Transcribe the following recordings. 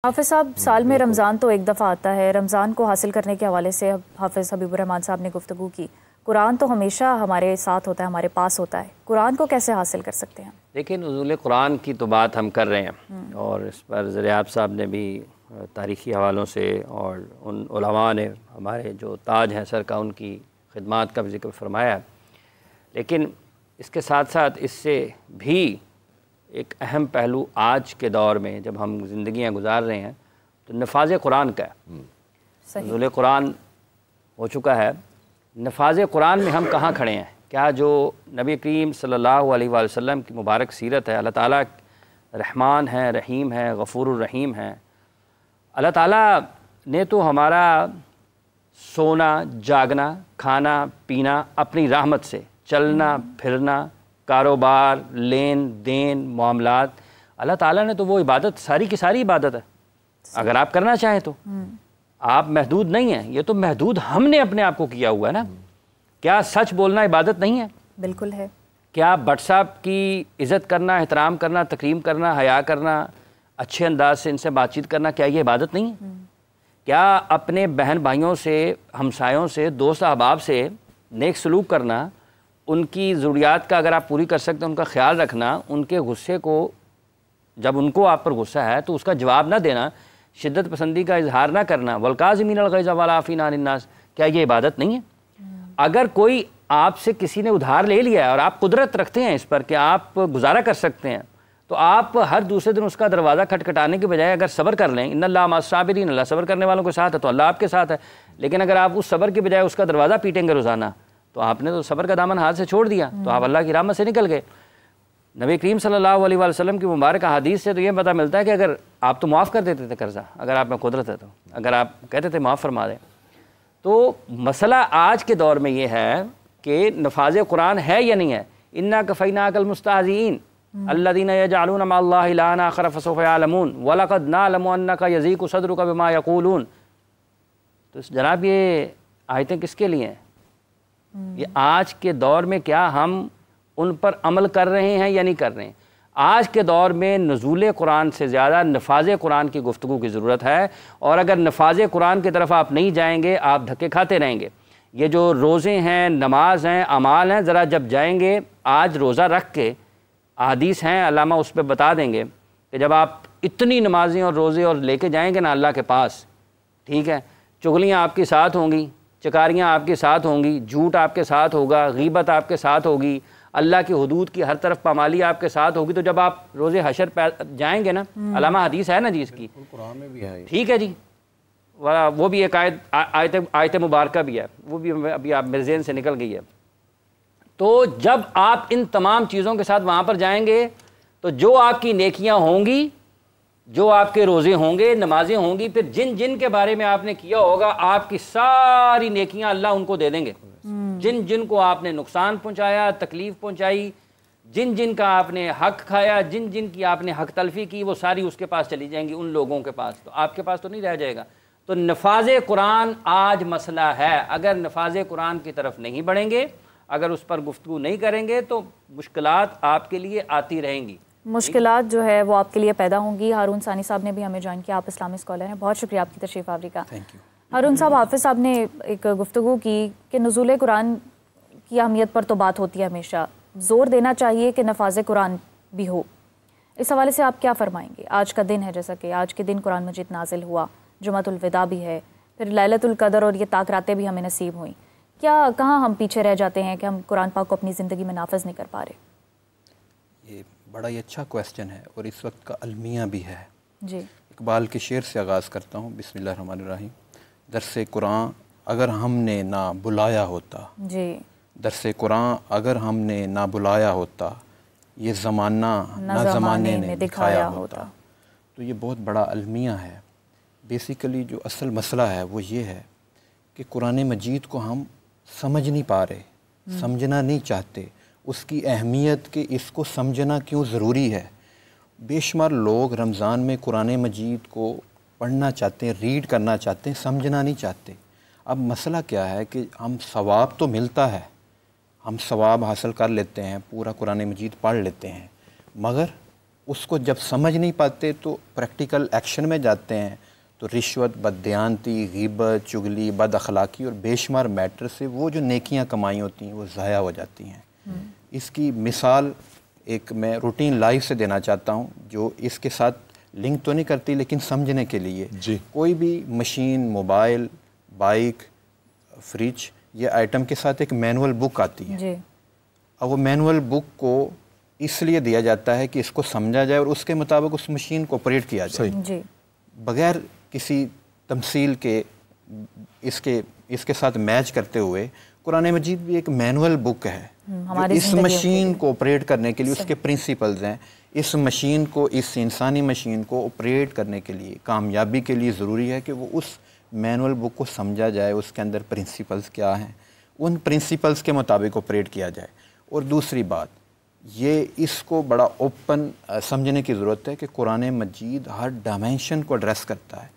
حافظ صاحب، سال میں رمضان تو ایک دفعہ آتا ہے۔ رمضان کو حاصل کرنے کے حوالے سے حافظ حبیب الرحمان صاحب نے گفتگو کی۔ قرآن تو ہمیشہ ہمارے ساتھ ہوتا ہے، ہمارے پاس ہوتا ہے۔ قرآن کو کیسے حاصل کر سکتے ہیں؟ دیکھیں، نزول قرآن کی تو بات ہم کر رہے ہیں اور اس پر زریاب صاحب نے بھی تاریخی حوالوں سے اور ان علماء نے ہمارے جو تاج ہیں سر کا ان کی خدمات کا بھی ذکر فرمایا ہے۔ لیکن اس کے ساتھ ساتھ اس سے بھی ایک اہم پہلو آج کے دور میں جب ہم زندگیاں گزار رہے ہیں تو نفاذ قرآن کا ہے۔ نزول قرآن ہو چکا ہے، نفاذ قرآن میں ہم کہاں کھڑے ہیں؟ کیا جو نبی کریم صلی اللہ علیہ وآلہ وسلم کی مبارک سیرت ہے، اللہ تعالیٰ رحمان ہے، رحیم ہے، غفور الرحیم ہے۔ اللہ تعالیٰ نے تو ہمارا سونا جاگنا کھانا پینا اپنی رحمت سے، چلنا پھرنا کاروبار لین دین معاملات، اللہ تعالیٰ نے تو وہ عبادت ساری کی ساری عبادت ہے۔ اگر آپ کرنا چاہیں تو آپ محدود نہیں ہیں، یہ تو محدود ہم نے اپنے آپ کو کیا ہوا ہے نا۔ کیا سچ بولنا عبادت نہیں ہے؟ بالکل ہے۔ کیا بٹ صاحب کی عزت کرنا، احترام کرنا، تکریم کرنا، حیا کرنا، اچھے انداز سے ان سے بات چیت کرنا، کیا یہ عبادت نہیں ہے؟ کیا اپنے بہن بھائیوں سے، ہمسایوں سے، دوست احباب سے نیک سلوک کرنا، ان کی ضروریات کا اگر آپ پوری کر سکتے ہیں، ان کا خیال رکھنا، ان کے غصے کو جب ان کو آپ پر غصہ ہے تو اس کا جواب نہ دینا، شدت پسندی کا اظہار نہ کرنا، والکاظمین الغیظ والعافین عن الناس، کیا یہ عبادت نہیں ہے؟ اگر کوئی آپ سے کسی نے ادھار لے لیا ہے اور آپ قدرت رکھتے ہیں اس پر کہ آپ گزارا کر سکتے ہیں، تو آپ ہر دوسرے دن اس کا دروازہ کھٹکھٹانے کے بجائے اگر صبر کر لیں، ان اللہ مع الصابرین، اللہ صبر کرنے والوں کے ساتھ ہے، تو اللہ آپ کے ساتھ ہے۔ لیکن اگر آپ اس صبر کے بجائے اس کا دروازہ پیٹیں گے روزانہ، تو آپ نے تو صبر کا دامن ہاتھ سے چھوڑ دیا، تو آپ اللہ کی رحمت سے نکل گئے۔ نبی کریم صلی اللہ علیہ وآلہ وسلم کی مبارک احادیث سے تو یہ پتہ ملتا ہے کہ اگر آپ تو معاف کر دیتے تھے قرضہ، اگر آپ میں قدرت ہے تو، اگر آپ کہتے تھے معاف فرما دیں۔ تو مسئلہ آج کے دور میں یہ ہے کہ نفاذ قرآن ہے یا نہیں ہے؟ انا کفیناک المستہزئین الذین یجعلون مع اللہ الہا آخر فسوف یعلمون ولقد نعلم انک یضیق صدرک بما یقولون۔ تو جناب یہ آیتیں کس کے لیے ہیں؟ یہ آج کے دور میں کیا ہم ان پر عمل کر رہے ہیں یا نہیں کر رہے ہیں؟ آج کے دور میں نزول قرآن سے زیادہ نفاذ قرآن کی گفتگو کی ضرورت ہے، اور اگر نفاذ قرآن کی طرف آپ نہیں جائیں گے آپ دھکے کھاتے رہیں گے۔ یہ جو روزے ہیں، نماز ہیں، اعمال ہیں، ذرا جب جائیں گے آج روزہ رکھ کے، احادیث ہیں علامہ اس پہ بتا دیں گے کہ جب آپ اتنی نمازیں اور روزے اور لے کے جائیں گے نا اللہ کے پاس، ٹھیک ہے، چغلیاں آپ کے ساتھ ہوں گی، چکاریاں آپ کے ساتھ ہوں گی، جھوٹ آپ کے ساتھ ہوگا، غیبت آپ کے ساتھ ہوگی، اللہ کی حدود کی ہر طرف پامالی آپ کے ساتھ ہوگی، تو جب آپ روز حشر پہ جائیں گے نا، علامہ حدیث ہے نا جی اس کی، قرآن میں بھی ہے، ٹھیک ہے جی، وہ بھی ایک آیت مبارکہ بھی ہے، وہ بھی ابھی آپ میرے ذہن سے نکل گئی ہے۔ تو جب آپ ان تمام چیزوں کے ساتھ وہاں پر جائیں گے تو جو آپ کی نیکیاں ہوں گی، جو آپ کے روزے ہوں گے، نمازیں ہوں گی، پھر جن جن کے بارے میں آپ نے کیا ہوگا آپ کی ساری نیکیاں اللہ ان کو دے دیں گے۔ جن جن کو آپ نے نقصان پہنچایا، تکلیف پہنچائی، جن جن کا آپ نے حق کھایا، جن جن کی آپ نے حق تلفی کی، وہ ساری اس کے پاس چلی جائیں گی، ان لوگوں کے پاس، تو آپ کے پاس تو نہیں رہ جائے گا۔ تو نفاذ قرآن آج مسئلہ ہے۔ اگر نفاذ قرآن کی طرف نہیں بڑھیں گے، اگر اس پر گفتگو نہیں کریں گے تو مشکلات آپ کے لیے آتی رہیں گی۔ مشکلات جو ہے وہ آپ کے لیے پیدا ہوں گی۔ ہارون ثانی صاحب نے بھی ہمیں جوائن کیا، آپ اسلامی اسکالر ہیں، بہت شکریہ آپ کی تشریف آوری کا۔ ہارون صاحب، حافظ صاحب نے ایک گفتگو کی کہ نزول قرآن کی اہمیت پر تو بات ہوتی ہے ہمیشہ، زور دینا چاہیے کہ نفاذ قرآن بھی ہو۔ اس حوالے سے آپ کیا فرمائیں گے؟ آج کا دن ہے، جیسا کہ آج کے دن قرآن مجید نازل ہوا، جمعۃ الوداع بھی ہے، پھر لیلۃ القدر اور یہ طاق راتیں بھی ہمیں نصیب ہوئیں۔ کیا کہاں ہم پیچھے رہ جاتے ہیں کہ ہم قرآن پاک کو اپنی زندگی میں نافذ نہیں کر پا رہے؟ یہ بڑا ہی اچھا کویسچن ہے اور اس وقت کا المیہ بھی ہے۔ جی، اقبال کے شعر سے آغاز کرتا ہوں، بسم اللہ الرحمن الرحیم۔ درس قرآن اگر ہم نے نہ بلایا ہوتا، جی، درس قرآن اگر ہم نے نہ بلایا ہوتا، یہ زمانہ نہ زمانے نے دکھایا ہوتا۔ تو یہ بہت بڑا المیہ ہے۔ بیسیکلی جو اصل مسئلہ ہے وہ یہ ہے کہ قرآن مجید کو ہم سمجھ نہیں پا رہے، سمجھنا نہیں چاہتے، اس کی اہمیت کہ اس کو سمجھنا کیوں ضروری ہے۔ بے شمار لوگ رمضان میں قرآن مجید کو پڑھنا چاہتے ہیں، ریڈ کرنا چاہتے ہیں، سمجھنا نہیں چاہتے۔ اب مسئلہ کیا ہے کہ ہم ثواب تو ملتا ہے، ہم ثواب حاصل کر لیتے ہیں، پورا قرآن مجید پڑھ لیتے ہیں، مگر اس کو جب سمجھ نہیں پاتے تو پریکٹیکل ایکشن میں جاتے ہیں تو رشوت، بددیانتی، غیبت، چغلی، بد اخلاقی اور بے شمار میٹر سے وہ جو نیکیاں کمائی ہوتی ہیں وہ ضائع ہو جاتی ہیں۔ اس کی مثال ایک میں روٹین لائف سے دینا چاہتا ہوں جو اس کے ساتھ لنک تو نہیں کرتی لیکن سمجھنے کے لیے۔ کوئی بھی مشین، موبائل، بائک، فریج، یہ آئٹم کے ساتھ ایک مینول بک آتی ہے۔ اب وہ مینول بک کو اس لیے دیا جاتا ہے کہ اس کو سمجھا جائے اور اس کے مطابق اس مشین کو آپریٹ کیا جائے، بغیر کسی تمثیل کے اس کے ساتھ میچ کرتے ہوئے۔ قرآن مجید بھی ایک مینول بک ہے جو اس مشین کو آپریٹ کرنے کے لیے اس کے پرنسپلز ہیں۔ اس مشین کو، اس انسانی مشین کو آپریٹ کرنے کے لیے، کامیابی کے لیے ضروری ہے کہ وہ اس مینول بک کو سمجھا جائے، اس کے اندر پرنسپلز کیا ہیں، ان پرنسپلز کے مطابق آپریٹ کیا جائے۔ اور دوسری بات یہ اس کو بڑا اوپن سمجھنے کی ضرورت ہے کہ قرآن مجید ہر ڈائمینشن کو ایڈریس کرتا ہے۔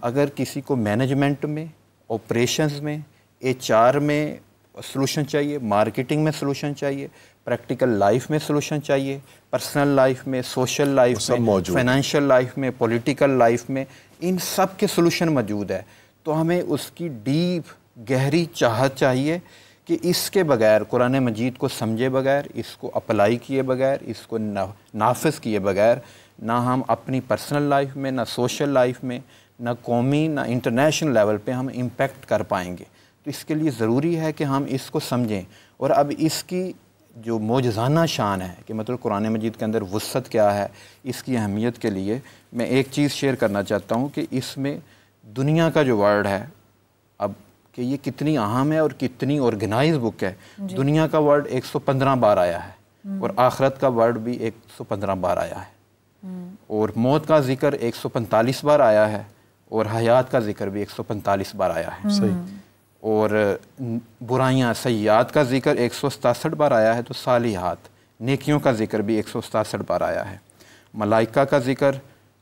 اگر کسی کو مینجمنٹ میں، آپریشنز میں، HR میں سلوشن چاہیے، مارکیٹنگ میں سلوشن چاہیے، پریکٹیکل لائف میں سلوشن چاہیے، پرسنل لائف میں، سوشل لائف میں، فائنینشیل لائف میں، پولیٹیکل لائف میں، ان سب کے سلوشن موجود ہے۔ تو ہمیں اس کی ڈیپ گہری چاہت چاہیے کہ اس کے بغیر، قرآن مجید کو سمجھے بغیر، اس کو اپلائی کیے بغیر، اس کو نافذ کیے بغیر نہ ہم اپنی پرسنل لائف میں، نہ سوشل لائف میں، نہ قومی، نہ انٹرنیشنل لیول پہ ہم امپیکٹ کر پائیں گے۔ تو اس کے لیے ضروری ہے کہ ہم اس کو سمجھیں۔ اور اب اس کی جو معجزانہ شان ہے کہ مطلب قرآن مجید کے اندر وسعت کیا ہے، اس کی اہمیت کے لیے میں ایک چیز شیئر کرنا چاہتا ہوں کہ اس میں دنیا کا جو ورڈ ہے، اب کہ یہ کتنی اہم ہے اور کتنی آرگنائز بک ہے۔ دنیا کا ورڈ 115 بار آیا ہے اور آخرت کا ورڈ بھی 115 بار آیا ہے، اور موت کا ذکر 145 بار آیا ہے اور حیات کا ذکر بھی 145 بار آیا ہے، اور برائیاں، سیئات کا ذکر 167 بار آیا ہے، تو صالحات، نیکیوں کا ذکر بھی 167 بار آیا ہے۔ ملائکہ کا ذکر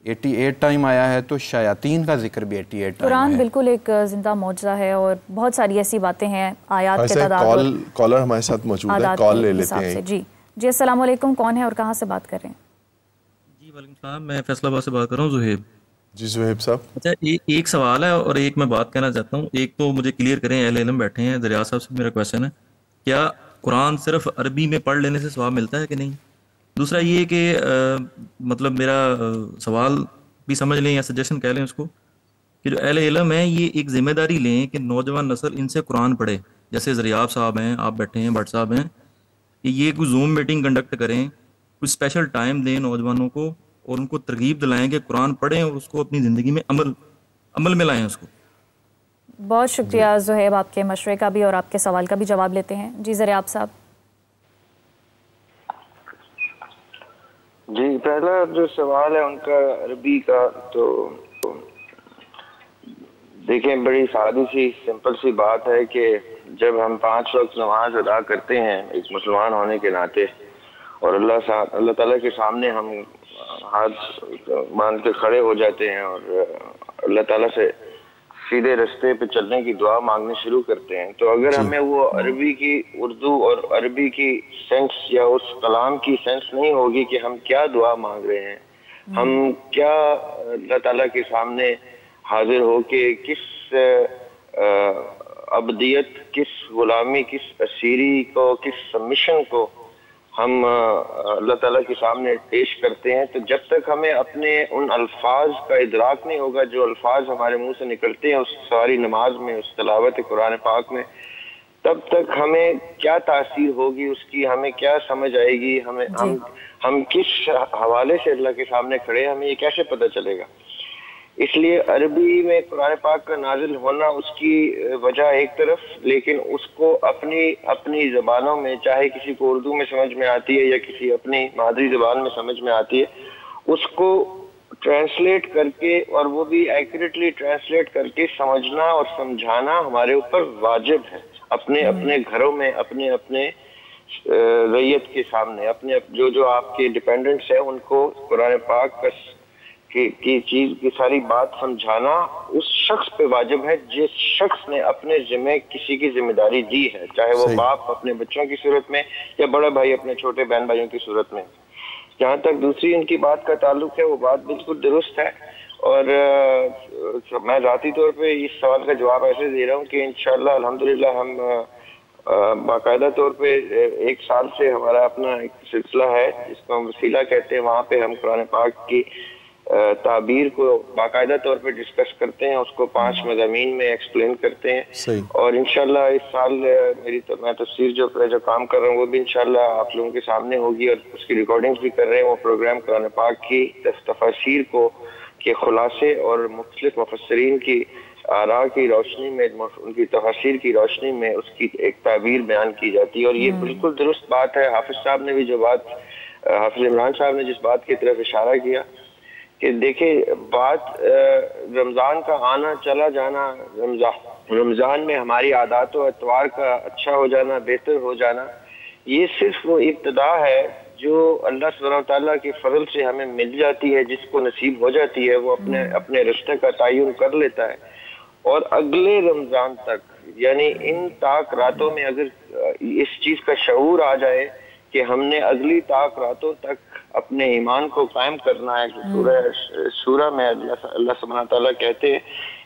88 ٹائم آیا ہے، تو شیاطین کا ذکر بھی 88 ٹائم ہے۔ قرآن بالکل ایک زندہ معجزہ ہے اور بہت ساری ایسی باتیں ہیں، آیات کے تعداد۔ کالر ہمارے ساتھ موجود ہے، کال لے لیتے ہیں۔ جی السلام علیکم، کون ہے اور کہاں سے بات کر رہے ہیں؟ جی وعلیکم السلام، میں فیصل آباد سے بات کر رہا ہوں، زہیب۔ جی زہیب صاحب۔ اچھا ایک سوال ہے اور ایک میں بات کہنا چاہتا ہوں۔ ایک تو مجھے کلیئر کریں، اہل علم بیٹھے ہیں، دریا صاحب سے میرا کویشچن ہے، کیا قرآن صرف عربی میں پڑھ لینے سے ثواب ملتا ہے کہ نہیں؟ دوسرا یہ کہ مطلب میرا سوال بھی سمجھ لیں یا سجیشن کہہ لیں اس کو، کہ جو اہل علم ہیں یہ ایک ذمہ داری لیں کہ نوجوان نسل ان سے قرآن پڑھے، جیسے زریاب صاحب ہیں، آپ بیٹھے ہیں، بٹ صاحب ہیں، کہ یہ کوئی زوم میٹنگ کنڈکٹ کریں، کوئی اسپیشل ٹائم دیں نوجوانوں کو اور ان کو ترغیب دلائیں کہ قرآن پڑھیں اور اس کو اپنی زندگی میں عمل میں لائیں اس کو۔ بہت شکریہ زہیب، آپ کے مشورے کا بھی اور آپ کے سوال کا بھی جواب لیتے ہیں۔ جی زریاب صاحب۔ جی پہلا جو سوال ہے ان کا عربی کا، تو دیکھیں بڑی سادی سی سمپل سی بات ہے کہ جب ہم 5 وقت نماز ادا کرتے ہیں ایک مسلمان ہونے کے ناطے، اور اللہ تعالیٰ کے سامنے ہم ہاتھ باندھ کے کھڑے ہو جاتے ہیں اور اللہ تعالیٰ سے سیدھے رستے پہ چلنے کی دعا مانگنے شروع کرتے ہیں، تو اگر ہمیں وہ عربی کی، اردو اور عربی کی سینس یا اس کلام کی سینس نہیں ہوگی کہ ہم کیا دعا مانگ رہے ہیں، ہم کیا اللہ تعالیٰ کے سامنے حاضر ہو کے کس عبدیت، کس غلامی، کس اسیری کو، کس سبمیشن کو ہم اللہ تعالیٰ کے سامنے پیش کرتے ہیں، تو جب تک ہمیں اپنے ان الفاظ کا ادراک نہیں ہوگا جو الفاظ ہمارے منہ سے نکلتے ہیں اس ساری نماز میں، اس تلاوت قرآن پاک میں، تب تک ہمیں کیا تاثیر ہوگی اس کی، ہمیں کیا سمجھ آئے گی، ہم کس حوالے سے اللہ کے سامنے کھڑے ہیں، ہمیں یہ کیسے پتہ چلے گا۔ اس لیے عربی میں قرآن پاک کا نازل ہونا اس کی وجہ ایک طرف، لیکن اس کو اپنی زبانوں میں، چاہے کسی کو اردو میں سمجھ میں آتی ہے یا کسی اپنی مادری زبان میں سمجھ میں آتی ہے، اس کو ٹرانسلیٹ کر کے، اور وہ بھی ایکوریٹلی ٹرانسلیٹ کر کے سمجھنا اور سمجھانا ہمارے اوپر واجب ہے، اپنے گھروں میں، اپنے رعیت کے سامنے، اپنے جو آپ کے ڈیپینڈنٹس ہیں ان کو قرآن پاک کی چیز کی ساری بات سمجھانا اس شخص پہ واجب ہے جس شخص نے اپنے ذمہ کسی کی ذمہ داری دی ہے، چاہے وہ باپ اپنے بچوں کی صورت میں یا بڑا بھائی اپنے چھوٹے بہن بھائیوں کی صورت میں۔ جہاں تک دوسری ان کی بات کا تعلق ہے وہ بات بالکل درست ہے، اور میں ذاتی طور پہ اس سوال کا جواب ایسے دے رہا ہوں کہ انشاءاللہ الحمدللہ ہم باقاعدہ طور پہ 1 سال سے ہمارا اپنا ایک سلسلہ ہے جس کو ہم وسیلہ کہتے ہیں، وہاں پہ ہم قرآن پاک کی تعبیر کو باقاعدہ طور پہ ڈسکس کرتے ہیں، اس کو 5 مضامین میں ایکسپلین کرتے ہیں، اور انشاءاللہ اس سال میں تفسیر جو کام کر رہا ہوں وہ بھی انشاءاللہ آپ لوگوں کے سامنے ہوگی، اور اس کی ریکارڈنگز بھی کر رہے ہیں۔ وہ پروگرام قرآن پاک کی تفاسیر کو کے خلاصے اور مختلف مفسرین کی آراء کی روشنی میں، ان کی تفاسیر کی روشنی میں اس کی ایک تعبیر بیان کی جاتی ہے، اور یہ بالکل درست بات ہے۔ حافظ صاحب نے بھی جو بات، حافظ عمران صاحب نے جس بات کی طرف اشارہ کیا کہ دیکھیں بات رمضان کا آنا چلا جانا، رمضان میں ہماری عادات و اطوار کا اچھا ہو جانا، بہتر ہو جانا، یہ صرف وہ ابتدا ہے جو اللہ سبحانہ وتعالیٰ کے فضل سے ہمیں مل جاتی ہے، جس کو نصیب ہو جاتی ہے وہ اپنے رشتے کا تعین کر لیتا ہے، اور اگلے رمضان تک یعنی ان طاق راتوں میں اگر اس چیز کا شعور آ جائے کہ ہم نے اگلی طاق راتوں تک اپنے ایمان کو قائم کرنا ہے۔ سورہ میں اللہ سبحانہ تعالیٰ کہتے ہیں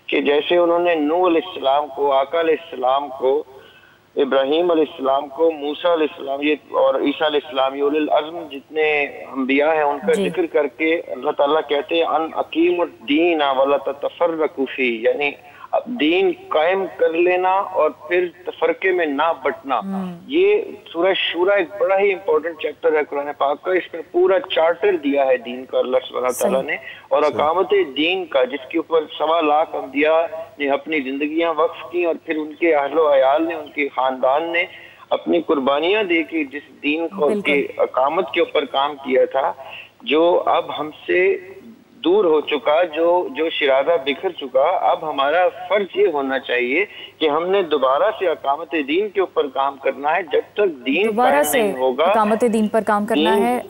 کہ جیسے انہوں نے نوح علیہ السلام کو، آقا علیہ السلام کو، ابراہیم علیہ السلام کو، موسیٰ علیہ السلام اور عیسیٰ علیہ السلام، یہ اولی العزم جتنے انبیاء ہیں ان کا ذکر کر کے اللہ تعالیٰ کہتے ہیں ان اقیموا الدین ولا تتفرقوا فیہ، یعنی اب دین قائم کر لینا اور پھر تفرقے میں نہ بٹنا۔ یہ سورہ شورى ایک بڑا ہی امپورٹنٹ چیپٹر ہے قرآن پاک کا، اس میں پورا چارٹر دیا ہے دین کا اللہ سبحانہ تعالیٰ نے، اور اقامت دین کا جس کے اوپر 1.25 لاکھ انبیاء نے اپنی زندگیاں وقف کی، اور پھر ان کے اہل و عیال نے، ان کے خاندان نے اپنی قربانیاں دے کے جس دین کو کی اقامت کے اوپر کام کیا تھا، جو اب ہم سے دور ہو چکا، جو شرادہ بکھر چکا، اب ہمارا فرض یہ ہونا چاہیے کہ ہم نے دوبارہ سے اقامت دین کے اوپر کام کرنا ہے۔ جب تک دین دوبارہ سے اقامت دین پر کام کرنا ہے،